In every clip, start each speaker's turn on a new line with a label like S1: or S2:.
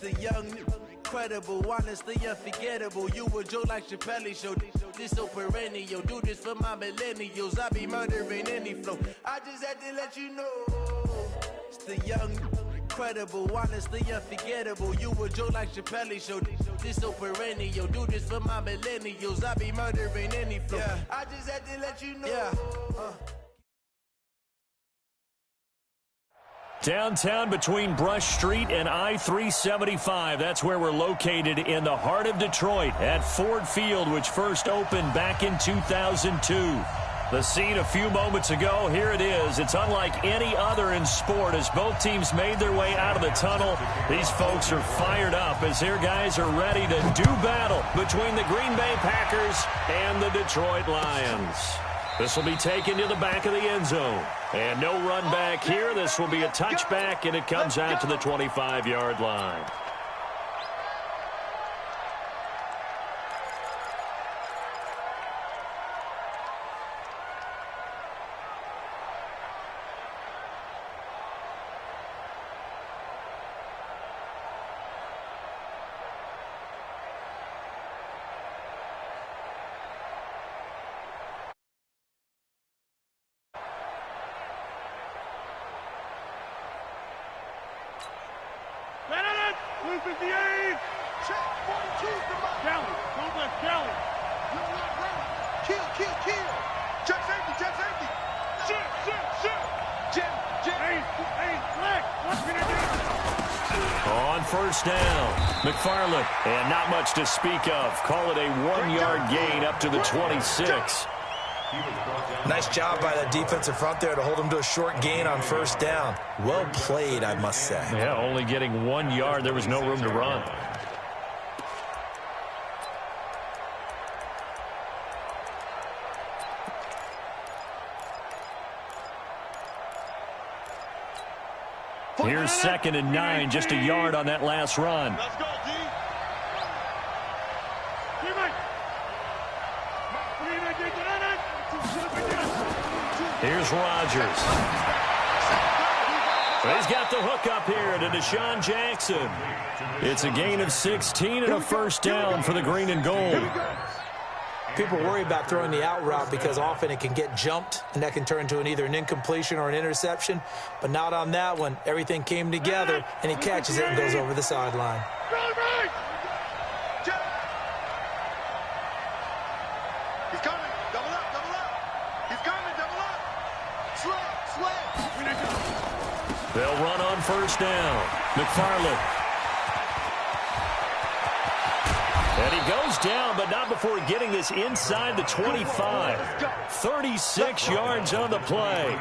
S1: The young, incredible, honestly unforgettable. You a joke like Chappelle Show. This so perennial. Do this for my millennials. I be murdering any flow. I just had to let you know. It's the young, incredible, honestly unforgettable. You a joke like Chappelle Show. This so perennial. Do this for my millennials. I be murdering any flow. Yeah. I just had to let you know. Yeah.
S2: Downtown between Brush Street and I-375. That's where we're located in the heart of Detroit at Ford Field, which first opened back in 2002. The scene a few moments ago, here it is. It's unlike any other in sport as both teams made their way out of the tunnel. These folks are fired up as their guys are ready to do battle between the Green Bay Packers and the Detroit Lions. This will be taken to the back of the end zone. And no run back here. This will be a touchback, and it comes out to the 25-yard line. On first down, McFarland, and not much to speak of. Call it a 1-yard gain up to the 26.
S3: Nice job by the defensive front there to hold him to a short gain on first down. Well played, I must say.
S2: Yeah, only getting 1 yard. There was no room to run. Here's 2nd and 9, just a yard on that last run.
S4: Let's go, D.
S2: Here's Rodgers. He's got the hook up here to Deshaun Jackson. It's a gain of 16 and a first down for the green and gold.
S3: People worry about throwing the out route because often it can get jumped, and that can turn into either an incompletion or an interception. But not on that one. Everything came together, and he catches it and goes over the sideline.
S4: He's coming. Double up, double up. He's coming, double up. Slam.
S2: They'll run on first down. McFarland. And he goes down, but not before getting this inside the 25. 36 yards on the play.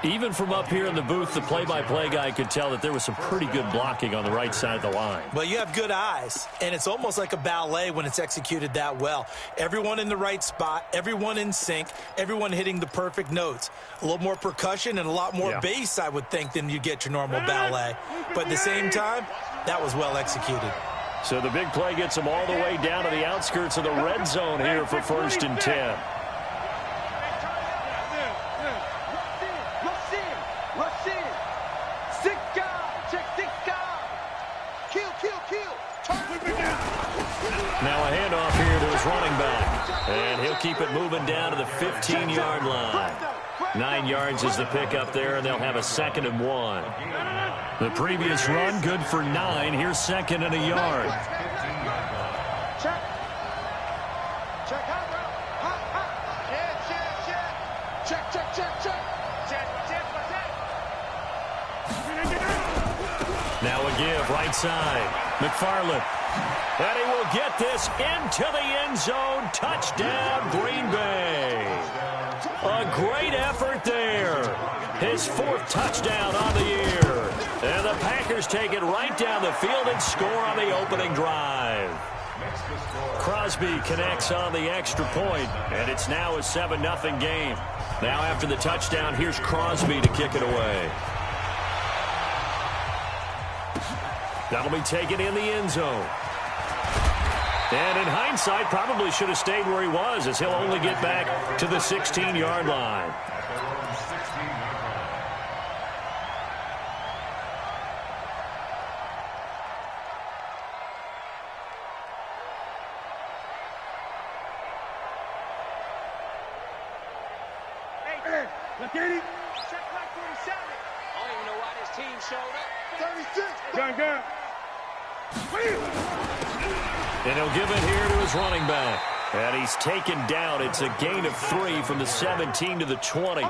S2: Even from up here in the booth, the play-by-play guy could tell that there was some pretty good blocking on the right side of the line.
S3: Well, you have good eyes, and it's almost like a ballet when it's executed that well. Everyone in the right spot, everyone in sync, everyone hitting the perfect notes. A little more percussion and a lot more bass, I would think, than you get your normal ballet. But at the same time, that was well executed.
S2: So the big play gets them all the way down to the outskirts of the red zone here for 1st and 10. Now a handoff here to his running back. And he'll keep it moving down to the 15-yard line. 9 yards is the pickup there, and they'll have a 2nd and 1. The previous run, good for 9. Here's 2nd and a yard.
S4: Check.
S2: Now a give, right side. McFarland. And he will get this into the end zone. Touchdown, Green Bay. A great effort there. His 4th touchdown on the year. And the Packers take it right down the field and score on the opening drive. Crosby connects on the extra point, and it's now a 7-0 game. Now after the touchdown, here's Crosby to kick it away. That'll be taken in the end zone. And in hindsight, probably should have stayed where he was, as he'll only get back to the 16-yard line.
S4: Look at it. Check back 47.
S5: I don't even know why this team showed up.
S4: 36. Gun.
S2: And he'll give it here to his running back. And he's taken down. It's a gain of 3 from the 17 to the 20.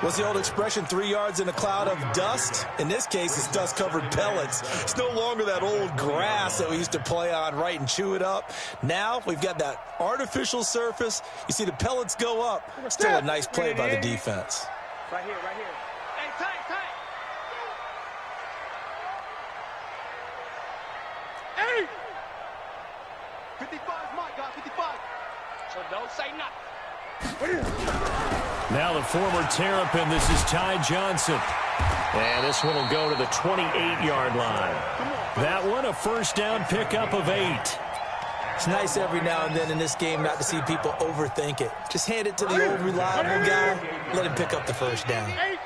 S3: What's the old expression, 3 yards in a cloud of dust? In this case, it's dust-covered pellets. It's no longer that old grass that we used to play on, right, and chew it up. Now we've got that artificial surface. You see the pellets go up. Still a nice play by the defense.
S5: Right here. Hey, tight.
S4: 55, Mike, got 55.
S5: So don't say nothing.
S2: Now the former Terrapin, this is Ty Johnson. And this one will go to the 28-yard line. That one, a first down pickup of 8.
S3: It's nice every now and then in this game not to see people overthink it. Just hand it to the old reliable guy. Let him pick up the first down.
S4: Hey,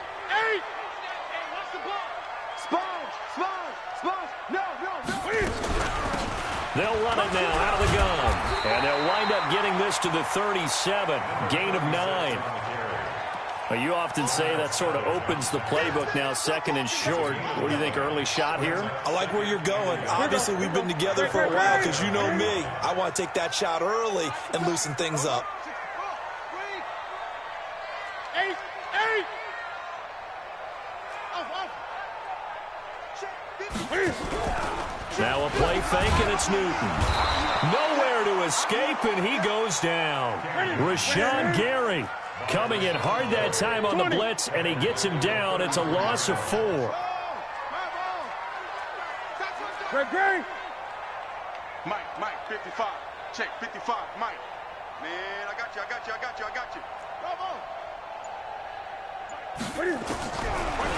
S4: what's the ball? Sponge. No.
S2: They'll run it now out of the gun. And they'll wind up getting this to the 37. Gain of 9. Well, you often say that sort of opens the playbook now, 2nd and short. What do you think, early shot here?
S3: I like where you're going. Obviously, we've been together for a while because you know me. I want to take that shot early and loosen things up.
S4: 8.
S2: Now a play fake, and it's Newton. Nowhere to escape, and he goes down. Rashawn Gary coming in hard that time on the blitz, and he gets him down. It's a loss of 4.
S4: Great.
S6: Mike, 55. Check, 55, Mike. Man, I got you.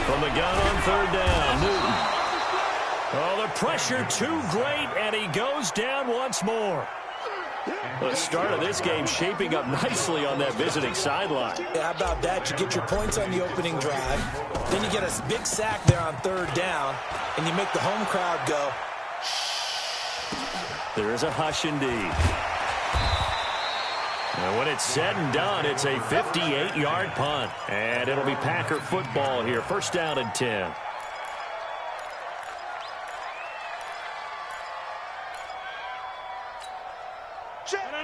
S2: From the gun on 3rd down, Newton. Oh, the pressure too great, and he goes down once more. The start of this game shaping up nicely on that visiting sideline.
S3: Yeah, how about that? You get your points on the opening drive, then you get a big sack there on 3rd down, and you make the home crowd go, shh.
S2: There is a hush indeed. And when it's said and done, it's a 58-yard punt. And it'll be Packer football here. First down and 10.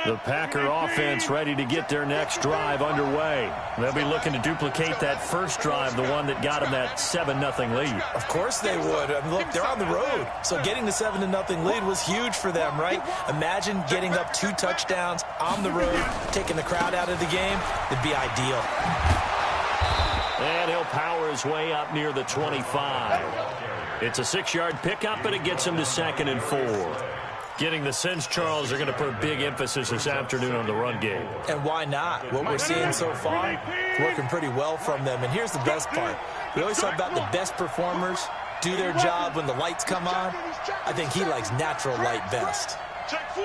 S2: The Packer offense ready to get their next drive underway. They'll be looking to duplicate that first drive, the one that got them that 7-0 lead.
S3: Of course they would. I mean, look, they're on the road. So getting the 7-0 lead was huge for them, right? Imagine getting up 2 touchdowns on the road, taking the crowd out of the game. It'd be ideal.
S2: And he'll power his way up near the 25. It's a 6-yard pickup, and it gets him to 2nd and 4. Getting the sense, Charles, are going to put a big emphasis this afternoon on the run game.
S3: And why not? What we're seeing so far, it's working pretty well from them. And here's the best part. We always talk about the best performers do their job when the lights come on. I think he likes natural light best.
S6: Check 4.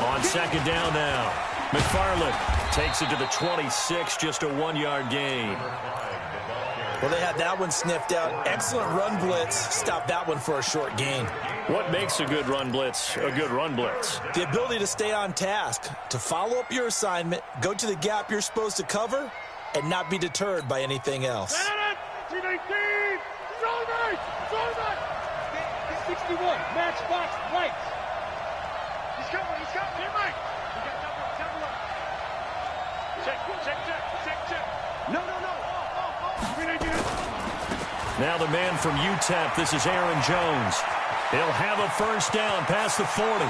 S2: On 2nd down now, McFarland takes it to the 26, just a 1-yard gain.
S3: Well, they had that one sniffed out. Excellent run blitz. Stopped that one for a short gain.
S2: What makes a good run blitz a good run blitz?
S3: The ability to stay on task, to follow up your assignment, go to the gap you're supposed to cover, and not be deterred by anything else.
S4: 319. It's all night. 61. Matchbox right. He's coming. Here, Mike. We got double up. Check. No.
S2: Now the man from UTEP, this is Aaron Jones. He'll have a first down past the 40.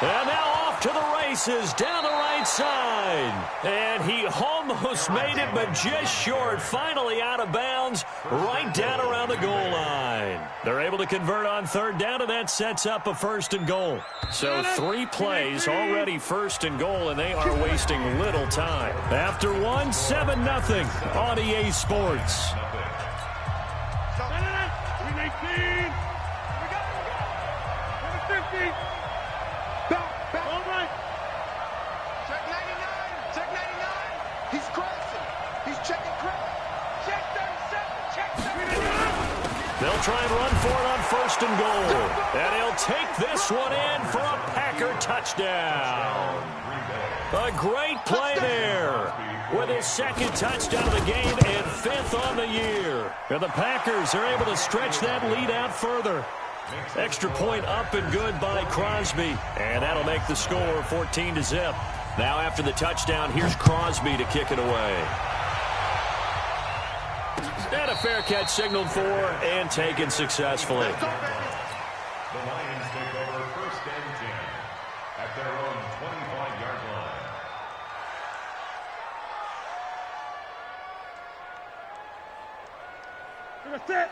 S2: And now off to the races down the right side. And he almost made it, but just short. Finally out of bounds, right down around the goal line. They're able to convert on 3rd down, and that sets up a 1st and goal. So 3 plays, already 1st and goal, and they are wasting little time. After 1, 7-0 on EA Sports.
S4: 319. 50. Back. All right. Check 99. He's crossing. He's checking cross. Check 37.
S2: They'll try and run for it on 1st and goal. And he'll take this one in for a Packer touchdown. A great play there with his 2nd touchdown of the game and 5th on the year. And the Packers are able to stretch that lead out further. Extra point up and good by Crosby. And that'll make the score 14-0. Now after the touchdown, here's Crosby to kick it away. And a fair catch signaled for and taken successfully.
S7: The Lions take over 1st and 10 at their own 25-yard line.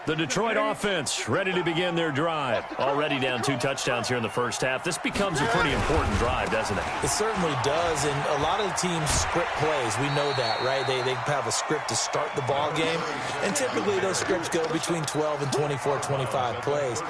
S2: The Detroit offense ready to begin their drive. Already down 2 touchdowns here in the first half. This becomes a pretty important drive, doesn't it?
S3: It certainly does, and a lot of the teams script plays. We know that, right? They have a script to start the ball game, and typically those scripts go between 12 and 24, 25 plays.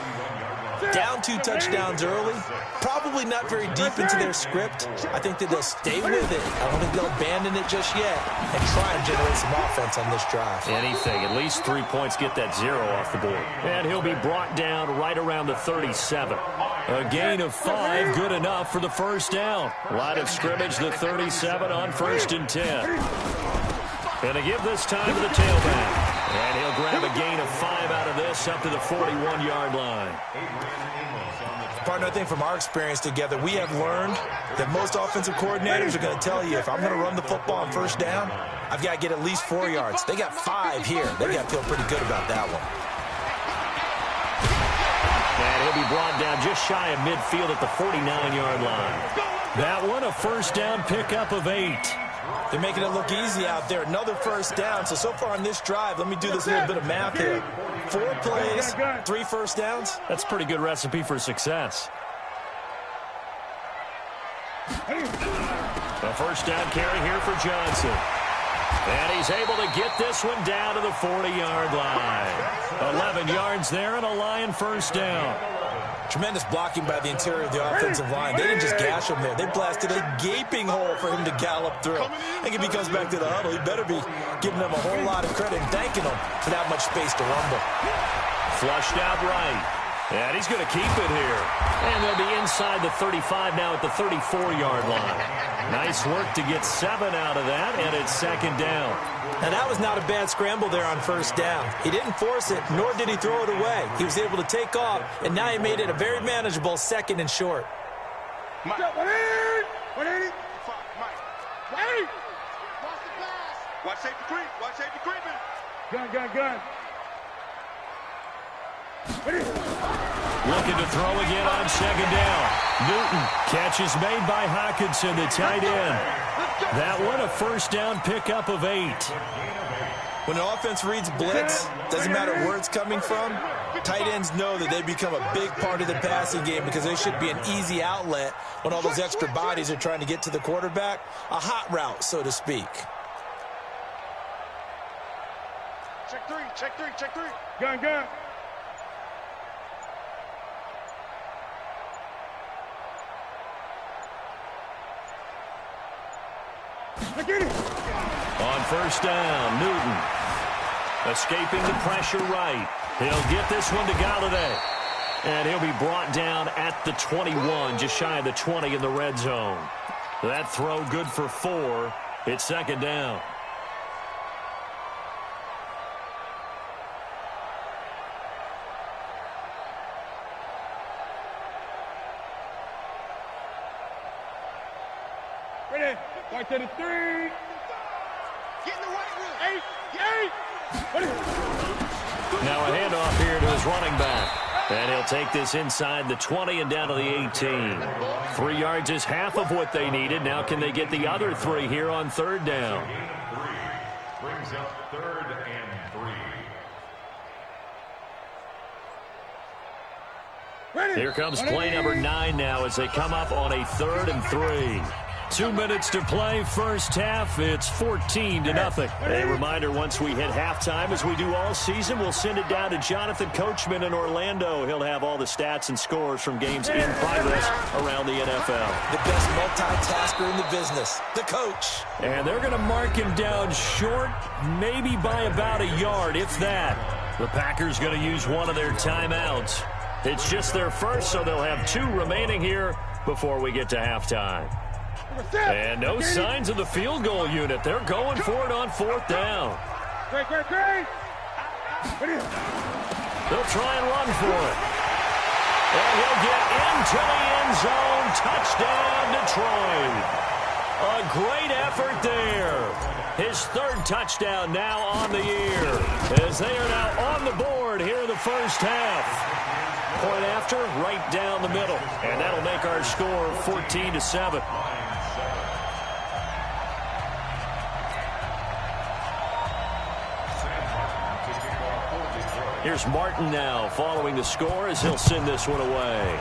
S3: Down 2 touchdowns early, probably not very deep into their script. I think that they'll stay with it. I don't think they'll abandon it just yet and try and generate some offense on this drive.
S2: Anything, at least 3 points, get that 0 off the board. And he'll be brought down right around the 37. A gain of 5, good enough for the 1st down. Line of scrimmage, the 37 on 1st and 10. And to give this time to the tailback. And he'll grab a gain of 5 out of this up to the 41-yard line.
S3: Partner, I think from our experience together, we have learned that most offensive coordinators are going to tell you, if I'm going to run the football on 1st down, I've got to get at least 4 yards. They got 5 here. They got to feel pretty good about that one.
S2: And he'll be brought down just shy of midfield at the 49-yard line. That one, a 1st down pickup of 8.
S3: They're making it look easy out there. Another 1st down. So far on this drive, let me do this little bit of math here. 4 plays, 3 1st downs.
S2: That's a pretty good recipe for success. A 1st down carry here for Johnson. And he's able to get this one down to the 40-yard line. 11 yards there and a Lion 1st down.
S3: Tremendous blocking by the interior of the offensive line. They didn't just gash him there. They blasted a gaping hole for him to gallop through. I think if he comes back to the huddle, he better be giving them a whole lot of credit and thanking them for that much space to rumble.
S2: Flushed out right. And he's going to keep it here. And they'll be inside the 35 now at the 34-yard line. Nice work to get 7 out of that, and it's 2nd down.
S3: Now, that was not a bad scramble there on 1st down. He didn't force it, nor did he throw it away. He was able to take off, and now he made it a very manageable 2nd and short.
S4: Mike. 180. Mike. 180. Watch the pass. Watch safety creep. Watch safety creeping.
S6: Gun.
S2: Looking to throw again on 2nd down. Newton, catch is made by Hockenson, the tight end. That one, a 1st down pickup of 8.
S3: When an offense reads blitz, doesn't matter where it's coming from, tight ends know that they become a big part of the passing game because they should be an easy outlet when all those extra bodies are trying to get to the quarterback. A hot route, so to speak.
S4: Check three.
S6: Gun.
S2: On 1st down, Newton. Escaping the pressure right. He'll get this one to Galladay. And he'll be brought down at the 21, just shy of the 20 in the red zone. That throw good for 4. It's 2nd down.
S6: Ready? Right to the 3.
S4: Get in the right room.
S6: 8.
S2: Now a handoff here to his running back. And he'll take this inside the 20 and down to the 18. 3 yards is half of what they needed. Now can they get the other 3 here on 3rd down?
S7: Brings up 3rd and 3.
S6: Ready?
S2: Here comes play number 9 now as they come up on a 3rd and 3. 2 minutes to play, first half. It's 14-0. A reminder, once we hit halftime, as we do all season, we'll send it down to Jonathan Coachman in Orlando. He'll have all the stats and scores from games in progress around the NFL.
S3: The best multitasker in the business, the coach.
S2: And they're going to mark him down short, maybe by about a yard, if that. The Packers going to use one of their timeouts. It's just their first, so they'll have 2 remaining here before we get to halftime. And no signs of the field goal unit. They're going for it on 4th down.
S6: Great.
S2: They'll try and run for it. And he'll get into the end zone. Touchdown, Detroit. A great effort there. His 3rd touchdown now on the year, as they are now on the board here in the first half. Point after, right down the middle. And that'll make our score 14-7. Here's Martin now following the score as he'll send this one away.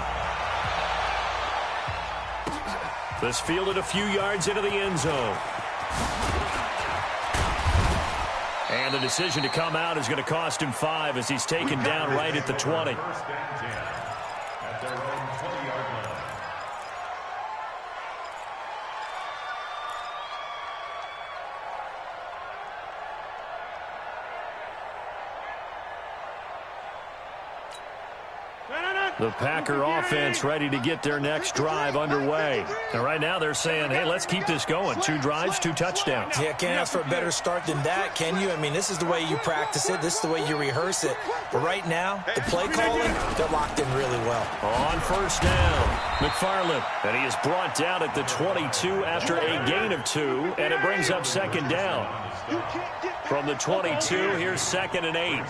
S2: This fielded a few yards into the end zone. And the decision to come out is going to cost him 5 as he's taken down right at the 20.
S7: First and 10 at their own 20-yard line.
S2: The Packer offense ready to get their next drive underway. And right now they're saying, hey, let's keep this going. 2 drives, 2 touchdowns.
S3: Yeah, can't ask for a better start than that, can you? I mean, this is the way you practice it. This is the way you rehearse it. But right now, the play calling, they're locked in really well.
S2: On first down, McFarland. And he is brought down at the 22 after a gain of 2. And it brings up 2nd down. From the 22, here's 2nd and 8.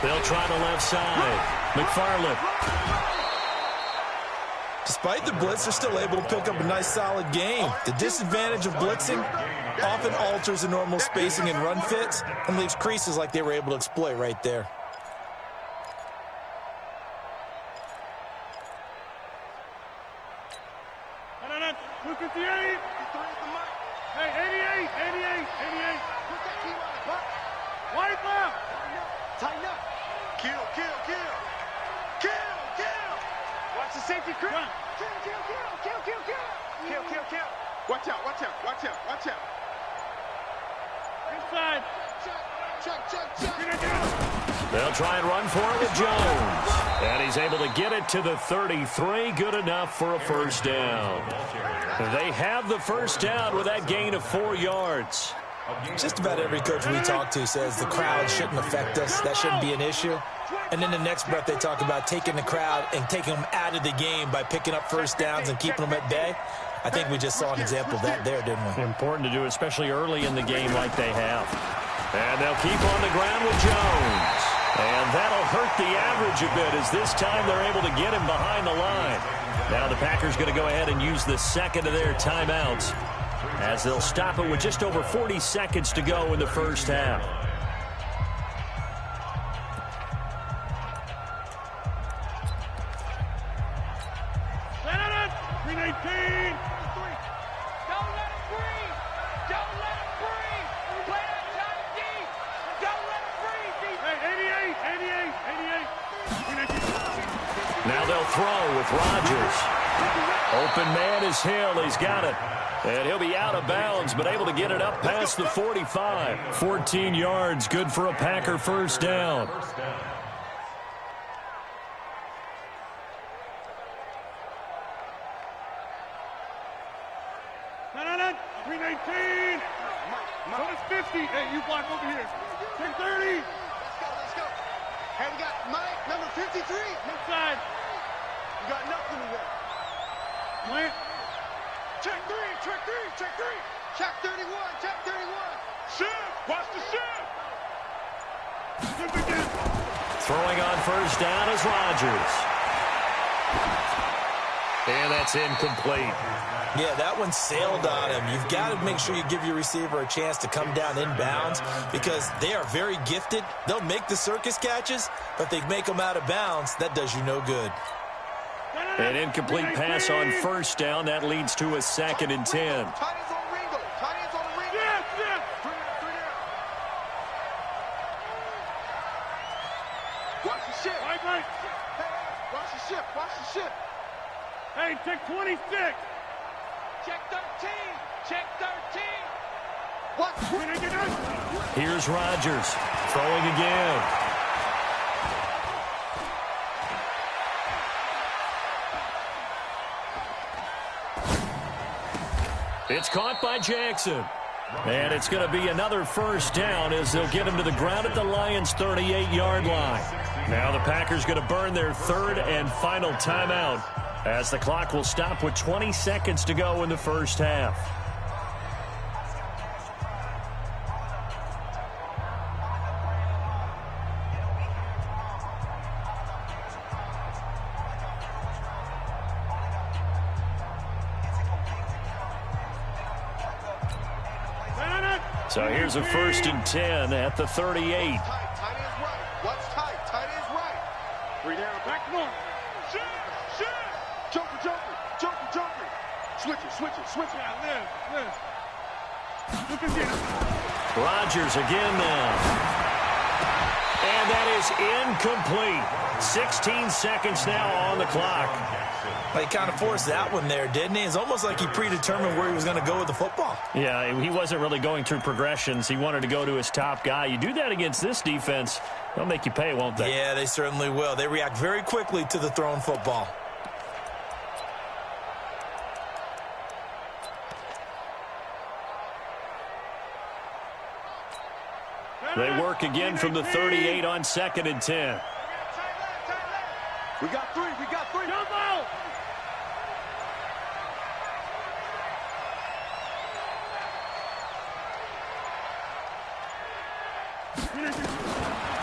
S2: They'll try the left side. McFarland.
S3: Despite the blitz, they're still able to pick up a nice solid game. The disadvantage of blitzing often alters the normal spacing and run fits and leaves creases like they were able to exploit right there.
S4: Tighten up. Kill. Watch the safety creep. Kill. Watch out.
S6: Inside.
S4: Check.
S2: They'll try and run for it with Jones. And he's able to get it to the 33. Good enough for a first down. They have the first down with that gain of 4 yards.
S3: Just about every coach we talk to says the crowd shouldn't affect us. That shouldn't be an issue. And in the next breath, they talk about taking the crowd and taking them out of the game by picking up first downs and keeping them at bay. I think we just saw an example of that there, didn't we?
S2: Important to do, especially early in the game like they have. And they'll keep on the ground with Jones. And that'll hurt the average a bit as this time they're able to get him behind the line. Now the Packers going to go ahead and use the 2nd of their timeouts, as they'll stop it with just over 40 seconds to go in the first half. Now they'll throw with Rodgers. Open man is Hill. He's got it. And he'll be out of bounds, but able to get it up past the 45. 14 yards, good for a Packer first down.
S6: No. 319. Notice 50. Hey, you block over here. 1030.
S4: Let's go. Hey, we got Mike, number 53.
S6: Inside.
S4: You got nothing in there.
S6: Plant.
S4: Check 3. Check 31. Shift. Watch the shift.
S2: Throwing on first down is Rodgers. And that's incomplete.
S3: Yeah, that one sailed on him. You've got to make sure you give your receiver a chance to come down inbounds because they are very gifted. They'll make the circus catches, but if they make them out of bounds, that does you no good.
S2: An incomplete pass on first down. That leads to a 2nd and 10.
S4: Tight ends on Ringo.
S6: Yes.
S4: 3 down. Watch the shift.
S6: Right.
S4: Hey, watch the shift.
S6: Hey, check 26.
S5: Check 13. Check 13.
S6: What?
S2: Here's Rodgers throwing again. It's caught by Jackson. And it's going to be another first down as they'll get him to the ground at the Lions' 38-yard line. Now the Packers going to burn their third and final timeout as the clock will stop with 20 seconds to go in the first half. So here's a 1st and 10 at the 38.
S4: Tight is right. What's tight? Tight is right.
S6: 3 down. Back to one.
S4: Joker. Switch it.
S6: Live. Look again.
S2: Rodgers again now. And that is incomplete. 16 seconds now on the clock.
S3: Well, he kind of forced that one there, didn't he? It's almost like he predetermined where he was going to go with the football.
S2: Yeah, he wasn't really going through progressions. He wanted to go to his top guy. You do that against this defense, they'll make you pay, won't they?
S3: Yeah, they certainly will. They react very quickly to the thrown football.
S2: They work again from the 38 on 2nd and 10.
S4: We got three.
S6: Jump out.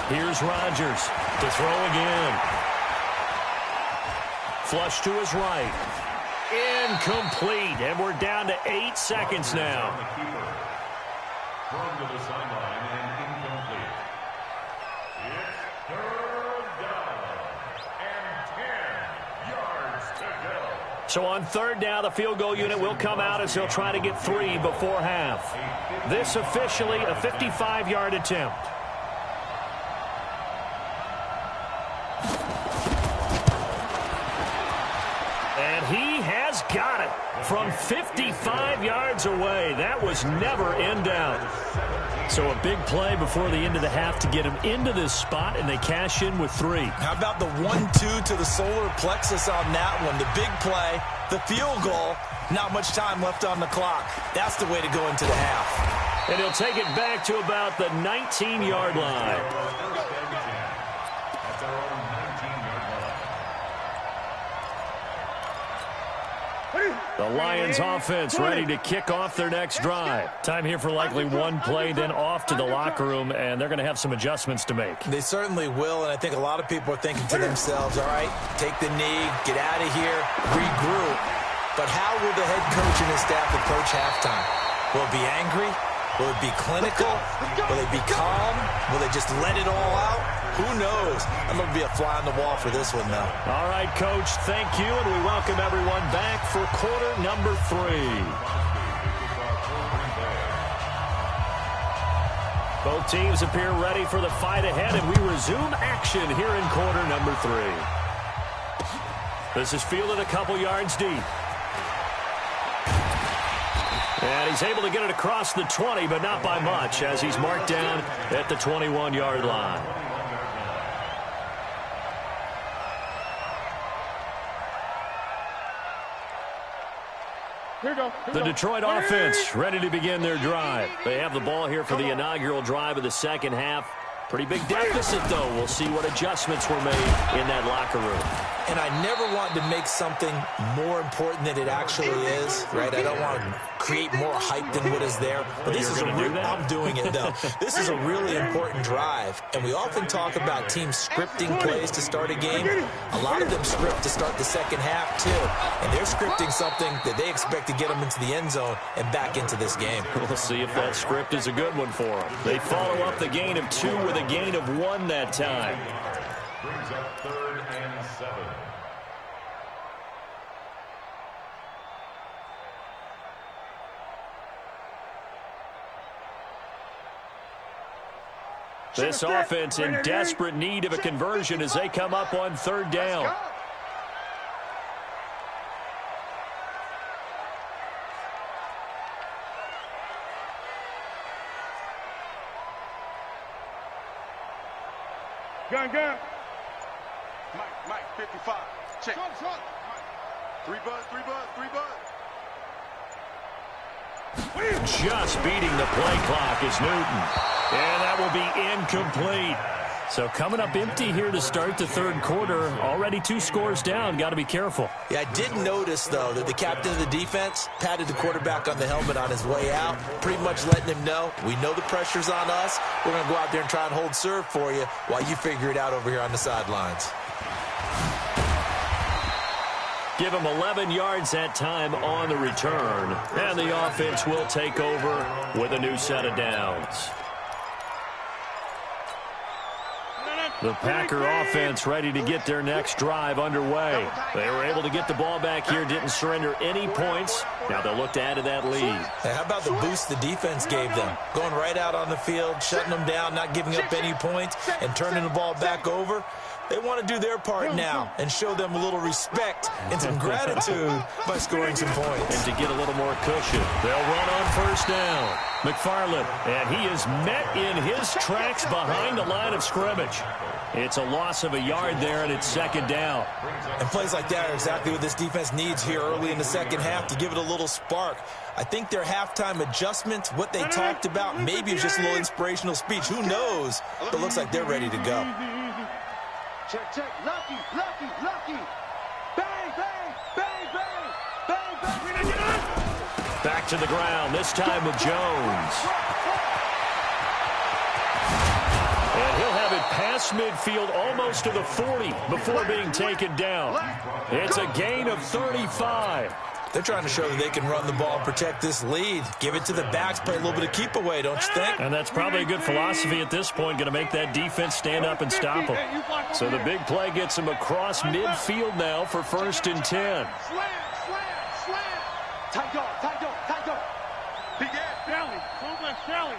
S2: Here's Rodgers to throw again. Flush to his right. Incomplete. And we're down to 8 seconds now.
S7: Thrown to the sideline and incomplete. It's 3rd down and 10 yards to go.
S2: So on 3rd down, the field goal unit will come out as they'll try to get 3 before half. This officially a 55-yard attempt. And he has got it from 55 yards away. That was never in doubt. So a big play before the end of the half to get him into this spot, and they cash in with 3.
S3: How about the 1-2 to the solar plexus on that one? The big play, the field goal, not much time left on the clock. That's the way to go into the half.
S2: And he'll take it back to about the 19-yard line. The Lions offense ready to kick off their next drive. Time here for likely one play, then off to the locker room, and they're going to have some adjustments to make.
S3: They certainly will, and I think a lot of people are thinking to themselves, all right, take the knee, get out of here, regroup. But how will the head coach and his staff approach halftime? Will it be angry? Will it be clinical? Will it be calm? Will they just let it all out? Who knows? I'm going to be a fly on the wall for this one, though.
S2: All right, Coach, thank you, and we welcome everyone back for quarter number 3. Both teams appear ready for the fight ahead, and we resume action here in quarter number 3. This is fielded a couple yards deep. And he's able to get it across the 20, but not by much, as he's marked down at the 21-yard line. The Detroit offense ready to begin their drive. They have the ball here for the inaugural drive of the second half. Pretty big deficit, though. We'll see what adjustments were made in that locker room.
S3: And I never want to make something more important than it actually is, right? I don't want to create more hype than what is there. But this is I'm doing it, though. This is a really important drive. And we often talk about teams scripting plays to start a game. A lot of them script to start the second half, too. And they're scripting something that they expect to get them into the end zone and back into this game.
S2: We'll see if that script is a good one for them. They follow up the gain of 2 with a gain of 1 that time.
S7: Brings up 3rd and 7.
S2: This offense in desperate need of a conversion as they come up on 3rd down.
S6: Gun.
S4: Mike, 55. Check. Shot. Three buzz.
S2: Just beating the play clock is Newton. And that will be incomplete. So coming up empty here to start the third quarter. Already 2 scores down. Got to be careful.
S3: Yeah, I did notice, though, that the captain of the defense patted the quarterback on the helmet on his way out, pretty much letting him know, we know the pressure's on us. We're going to go out there and try and hold serve for you while you figure it out over here on the sidelines.
S2: Give him 11 yards that time on the return. And the offense will take over with a new set of downs. The Packer offense ready to get their next drive underway. They were able to get the ball back here, didn't surrender any points. Now they'll look to add to that lead.
S3: Hey, how about the boost the defense gave them? Going right out on the field, shutting them down, not giving up any points, and turning the ball back over. They want to do their part now and show them a little respect and some gratitude by scoring some points.
S2: And to get a little more cushion, they'll run on first down. McFarland, and he is met in his tracks behind the line of scrimmage. It's a loss of a yard there, and it's second down.
S3: And plays like that are exactly what this defense needs here early in the second half to give it a little spark. I think their halftime adjustments, what they talked about, maybe it's just a little inspirational speech. Who knows? But it looks like they're ready to go.
S5: Check. Lucky. Bang.
S2: Back to the ground, this time with Jones. And he'll have it past midfield almost to the 40 before being taken down. It's a gain of 35.
S3: They're trying to show that they can run the ball and protect this lead. Give it to the backs, play a little bit of keep away, don't you think?
S2: And that's probably a good philosophy at this point, going to make that defense stand up and stop them. So the big play gets them across midfield now for 1st and 10.
S5: Slam. Tight dog.
S6: Big ass. Shelly.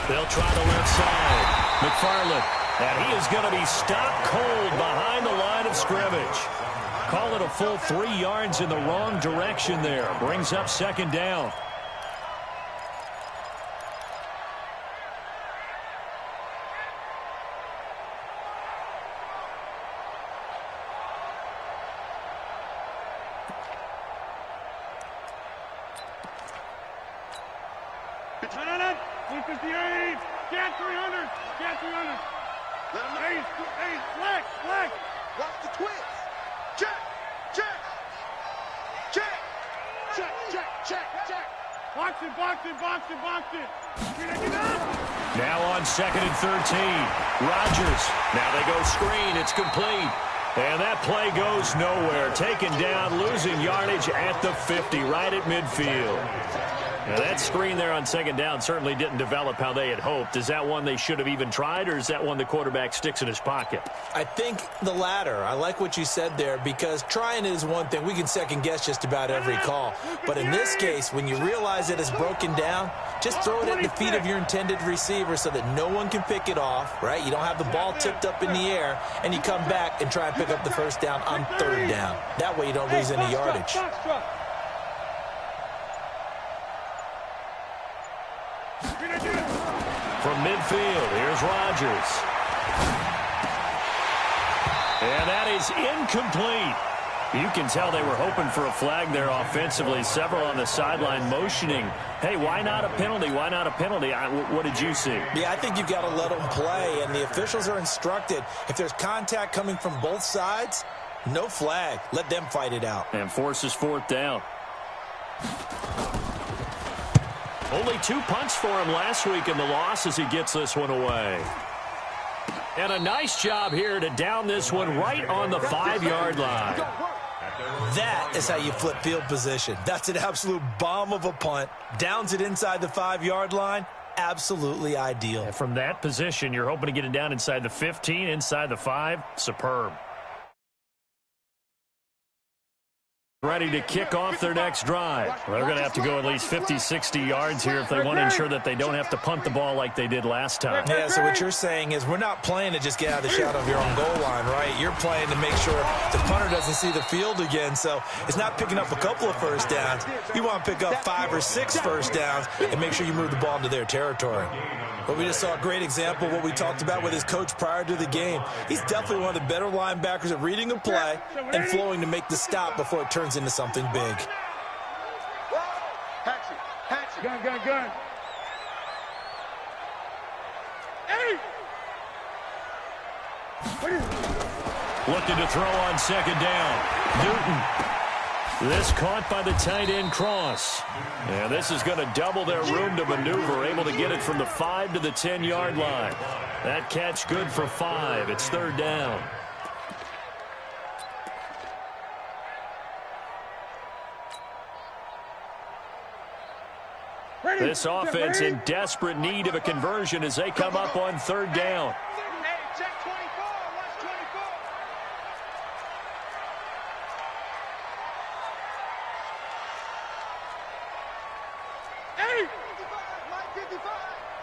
S2: They'll try the left side. McFarland, and he is going to be stopped cold behind the line of scrimmage. Call it a full 3 yards in the wrong direction there. Brings up second down.
S6: No. 158. Cat 300. Hey, flex.
S4: Watch the twist. Check.
S6: Box it.
S2: Now on 2nd and 13. Rodgers. Now they go screen. It's complete. And that play goes nowhere. Taken down, losing yardage at the 50, right at midfield. Now that screen there on 2nd down certainly didn't develop how they had hoped. Is that one they should have even tried, or is that one the quarterback sticks in his pocket?
S3: I think the latter. I like what you said there, because trying is one thing. We can second guess just about every call. But in this case, when you realize that it's broken down, just throw it at the feet of your intended receiver so that no one can pick it off, right? You don't have the ball tipped up in the air, and you come back and try and pick up the 1st down on 3rd down. That way you don't lose any yardage.
S2: From midfield, here's Rodgers. And that is incomplete. You can tell they were hoping for a flag there offensively. Several on the sideline motioning, hey, why not a penalty? Why not a penalty? What did you see?
S3: Yeah, I think you've got to let them play, and the officials are instructed. If there's contact coming from both sides, no flag. Let them fight it out.
S2: And forces 4th down. Only 2 punts for him last week in the loss as he gets this one away. And a nice job here to down this one right on the 5-yard line.
S3: That is how you flip field position. That's an absolute bomb of a punt. Downs it inside the 5-yard line. Absolutely ideal.
S2: And from that position, you're hoping to get it down inside the 15, inside the 5. Superb. Ready to kick off their next drive. They're going to have to go at least 50, 60 yards here if they want to ensure that they don't have to punt the ball like they did last time.
S3: Yeah, so what you're saying is we're not playing to just get out of the shadow of your own goal line, right? You're playing to make sure the punter doesn't see the field again. So it's not picking up a couple of first downs. You want to pick up 5 or 6 first downs and make sure you move the ball into their territory. But we just saw a great example of what we talked about with his coach prior to the game. He's definitely one of the better linebackers at reading a play and flowing to make the stop before it turns into something big.
S6: Gun. Hey!
S2: Looking to throw on second down. Newton. This caught by the tight end Cross. And this is going to double their room to maneuver, able to get it from the 5 to the 10-yard line. That catch good for 5. It's third down. This offense in desperate need of a conversion as they come up on third down.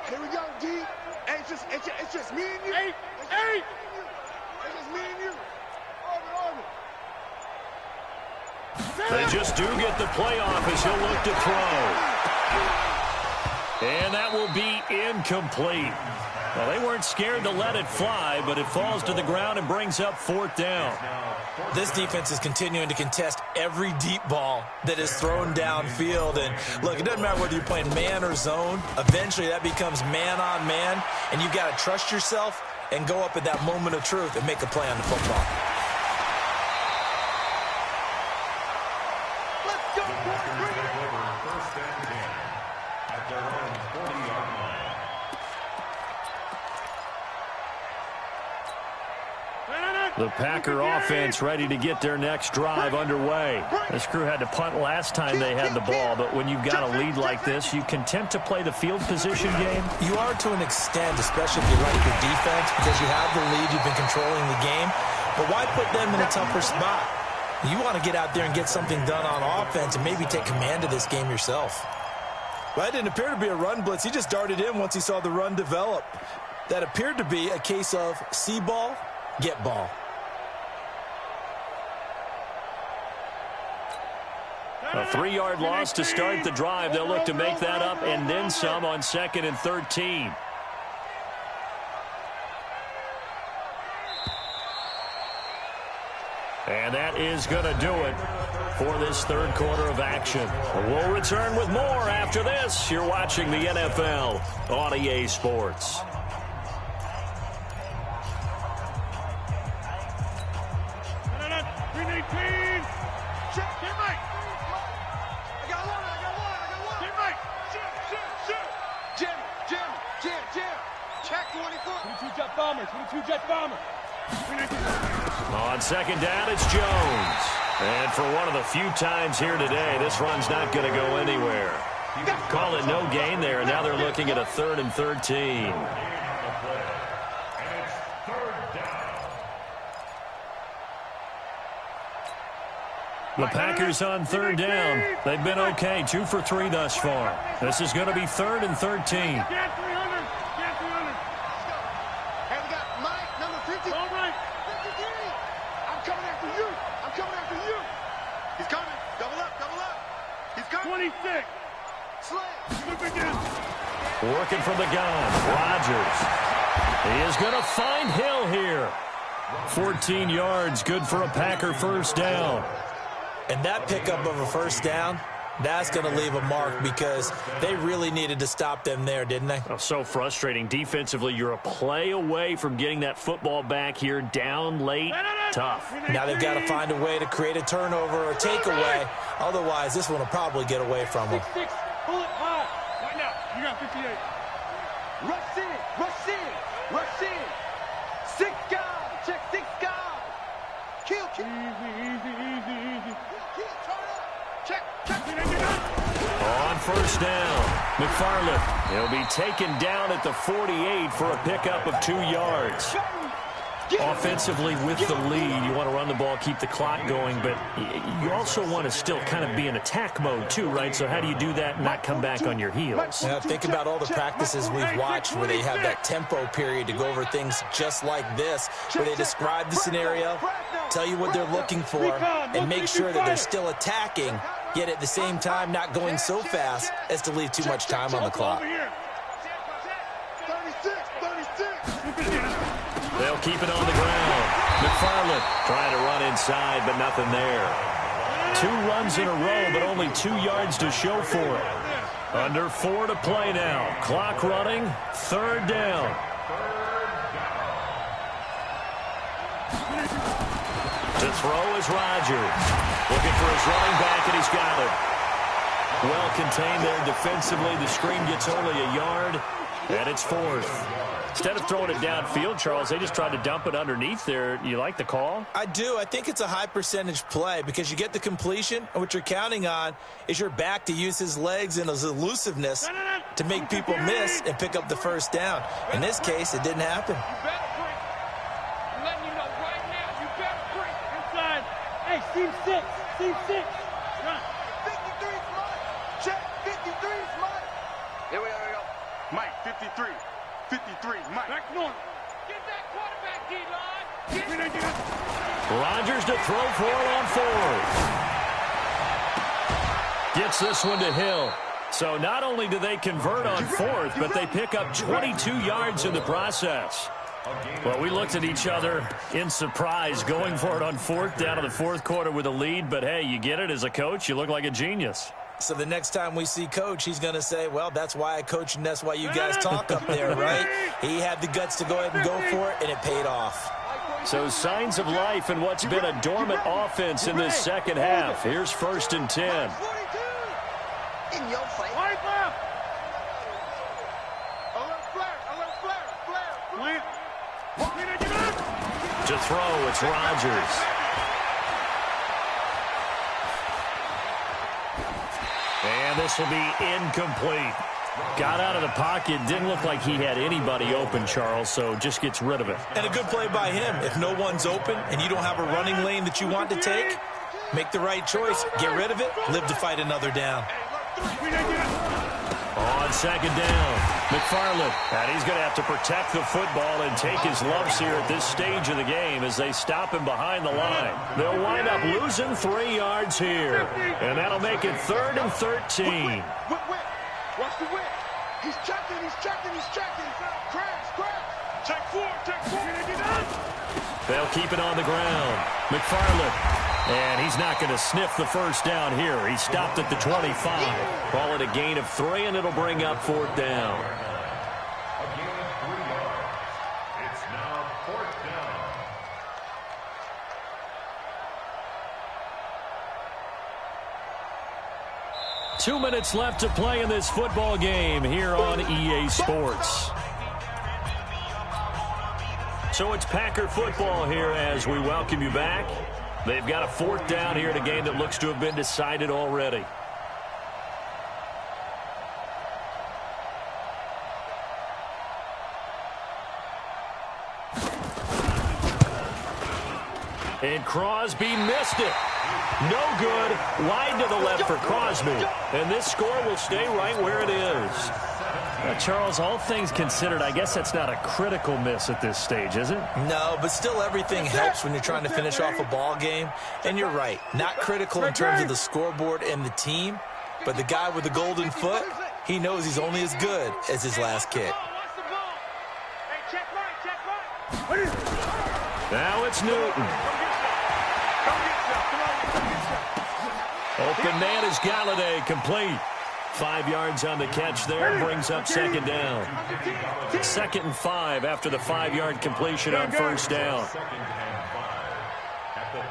S4: Here we go, D. Hey, it's just me and you.
S6: Hey!
S4: It's just me and you. Orbit.
S2: They just do get the playoff as he'll look to throw. And that will be incomplete. Well, they weren't scared to let it fly, but it falls to the ground and brings up fourth down.
S3: This defense is continuing to contest every deep ball that is thrown downfield. And, look, it doesn't matter whether you're playing man or zone. Eventually, that becomes man on man, and you've got to trust yourself and go up at that moment of truth and make a play on the football.
S4: Let's go, boys.
S7: First and 10 at their own 40-yard line.
S2: The Packer offense ready to get their next drive underway. This crew had to punt last time they had the ball, but when you've got a lead like this, you content to play the field position game?
S3: You are to an extent, especially if you like your defense, because you have the lead, you've been controlling the game. But why put them in a tougher spot? You want to get out there and get something done on offense and maybe take command of this game yourself. Well, it didn't appear to be a run blitz. He just darted in once he saw the run develop. That appeared to be a case of see ball, get ball.
S2: A 3-yard loss to start the drive. They'll look to make that up and then some on 2nd and 13. And that is going to do it for this third quarter of action. We'll return with more after this. You're watching the NFL on EA Sports. On second down, it's Jones. And for one of the few times here today, this run's not going to go anywhere. Call it no gain there. Now they're looking at a 3rd and 13. The Packers on third down. They've been okay, 2 for 3 thus far. This is going to be 3rd and 13. Working from the gun, Rodgers. He is going to find Hill here. 14 yards, good for a Packer first down.
S3: And that pickup of a first down, that's going to leave a mark because they really needed to stop them there, didn't they?
S2: Oh, so frustrating. Defensively, you're a play away from getting that football back here down late. Tough.
S3: Now they've got to find a way to create a turnover or takeaway. Otherwise, this one will probably get away from them.
S6: 6-6, pull it high. Right now, you got 58.
S5: Rush in. 6 guys, check 6 guys. Kill.
S6: Easy.
S5: Check.
S2: On first down, McFarland. He'll be taken down at the 48 for a pickup of 2 yards. Offensively with the lead, you want to run the ball, keep the clock going, but you also want to still kind of be in attack mode too, right? So how do you do that and not come back on your heels?
S3: Now, think about all the practices we've watched where they have that tempo period to go over things just like this, where they describe the scenario, tell you what they're looking for, and make sure that they're still attacking, yet at the same time not going so fast as to leave too much time on the clock.
S2: They'll keep it on the ground. McFarland trying to run inside, but nothing there. 2 runs in a row, but only 2 yards to show for it. Under 4 to play now. Clock running, 3rd down. To throw is Rodgers. Looking for his running back, and he's got it. Well contained there defensively. The screen gets only a yard, and it's 4th. Instead of throwing it downfield, Charles, they just tried to dump it underneath there. You like the call?
S3: I do. I think it's a high percentage play because you get the completion, and what you're counting on is your back to use his legs and his elusiveness to make people miss and pick up the 1st down. In this case, it didn't happen.
S5: You better break. I'm letting you know right now, you better break. Inside. Hey, seam 6. Seam 6. Run. 53's Mike. Check. 53's Mike. Here we go.
S4: Mike, 53. 53, Mike.
S5: Back north. Get that quarterback, D-line.
S2: Rodgers to throw for it on 4th. Gets this one to Hill. So not only do they convert on 4th, but they pick up 22 yards in the process. Well, we looked at each other in surprise going for it on 4th down to the 4th quarter with a lead. But, hey, you get it as a coach. You look like a genius.
S3: So the next time we see Coach, he's going to say, well, that's why I coach and that's why you guys talk up there, right? He had the guts to go ahead and go for it, and it paid off.
S2: So signs of life in what's been a dormant offense in this second half. Here's 1st and 10.
S5: In your face. Right left. A little flare.
S2: To throw, it's Rodgers. And this will be incomplete. Got out of the pocket. Didn't look like he had anybody open, Charles, so just gets rid of it.
S3: And a good play by him. If no one's open and you don't have a running lane that you want to take, make the right choice. Get rid of it. Live to fight another down.
S2: On 2nd down, McFarland. And he's going to have to protect the football and take his lumps here at this stage of the game as they stop him behind the line. They'll wind up losing 3 yards here. And that'll make it 3rd and 13.
S5: Watch the whip. He's checking. Crash.
S6: Check 4.
S2: They'll keep it on the ground. McFarland. And he's not going to sniff the 1st down here. He stopped at the 25. Call it a gain of 3, and it'll bring up 4th down.
S7: A gain of 3 yards. It's now 4th down.
S2: Two minutes left to play in this football game here on EA Sports. So it's Packer football here as we welcome you back. They've got a 4th down here in a game that looks to have been decided already. And Crosby missed it. No good. Wide to the left for Crosby. And this score will stay right where it is. Charles, all things considered, I guess that's not a critical miss at this stage, is it?
S3: No, but still everything helps when you're trying to finish off a ball game. And you're right, not critical in terms of the scoreboard and the team, but the guy with the golden foot, he knows he's only as good as his last kick.
S2: Now it's Newton. Open man is Galladay, complete. 5 yards on the catch there, brings up 2nd down. 2nd and 5 after the 5-yard completion on 1st down.
S7: At the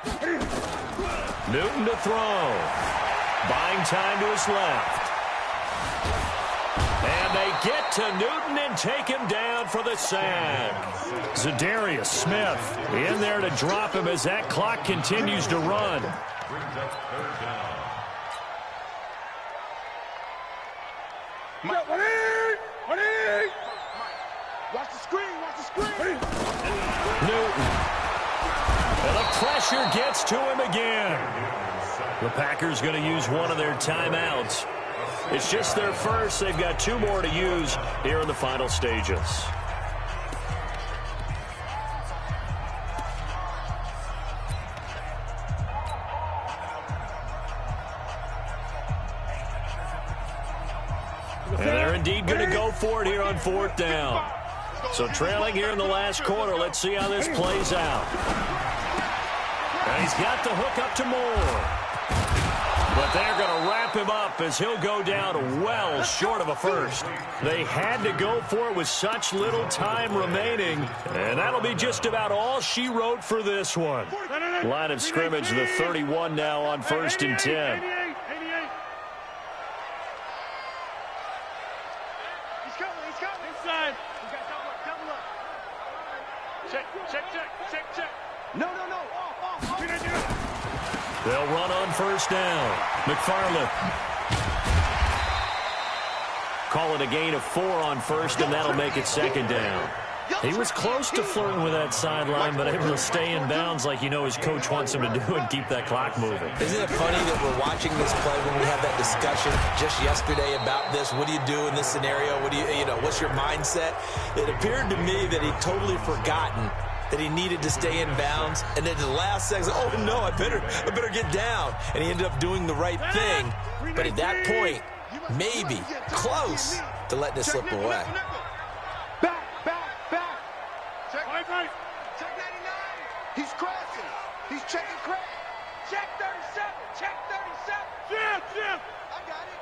S7: 37.
S2: Newton to throw. Buying time to his left. And they get to Newton and take him down for the sack. Zadarius Smith in there to drop him as that clock continues to run.
S7: Brings up 3rd down.
S4: Watch the screen, watch the screen.
S2: Newton. And the pressure gets to him again. The Packers going to use one of their timeouts. It's just their first. They've got 2 more to use here in the final stages. And they're indeed going to go for it here on 4th down. So trailing here in the last quarter. Let's see how this plays out. And he's got the hook up to Moore. But they're going to wrap him up as he'll go down well short of a first. They had to go for it with such little time remaining. And that'll be just about all she wrote for this one. Line of scrimmage, the 31 now on 1st and 10. They'll run on 1st down. McFarland. Call it a gain of 4 on 1st, and that'll make it 2nd down. He was close to flirting with that sideline, but able to stay in bounds like his coach wants him to do and keep that clock moving.
S3: Isn't it funny that we're watching this play when we had that discussion just yesterday about this? What do you do in this scenario? What do what's your mindset? It appeared to me that he'd totally forgotten that he needed to stay in bounds, and then the last second, oh no, I better get down. And he ended up doing the right thing. But at that point, maybe close to letting it slip away.
S4: Back. Check 99. He's crashing. He's checking crash. Check 37. Check 37. Jim. I got it.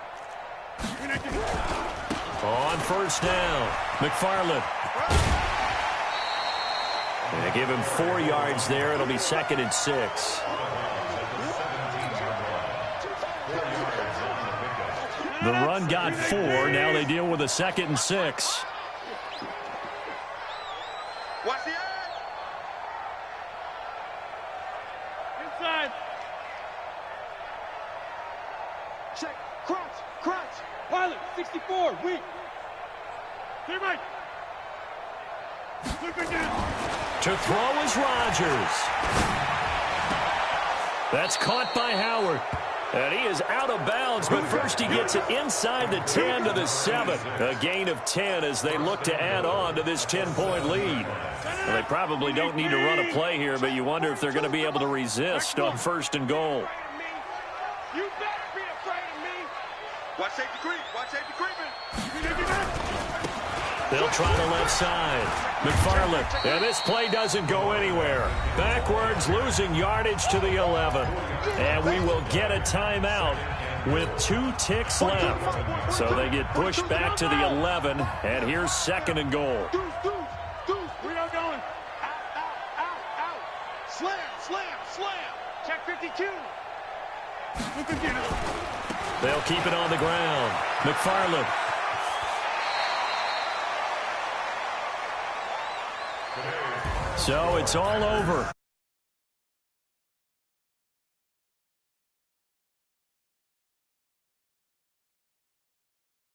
S2: On 1st down, McFarland. They give him 4 yards there. It'll be 2nd and 6. The run got 4. Now they deal with a 2nd and 6.
S4: Watch the edge. Inside. Check. Crunch.
S5: Pilot, 64, weak.
S4: Hey, Mike. Look again.
S2: To throw is Rodgers. That's caught by Howard. And he is out of bounds, but first he gets it inside the 10 to the 7. A gain of 10 as they look to add on to this 10-point lead. Well, they probably don't need to run a play here, but you wonder if they're going to be able to resist on 1st and goal.
S4: You better be afraid of me. Watch safety creep.
S2: They'll try the left side. McFarland. And this play doesn't go anywhere. Backwards, losing yardage to the 11. And we will get a timeout with 2 ticks left. So they get pushed back to the 11. And here's 2nd and goal.
S4: We are going. Out. Slam. Check 52.
S2: They'll keep it on the ground. McFarland. So it's all over.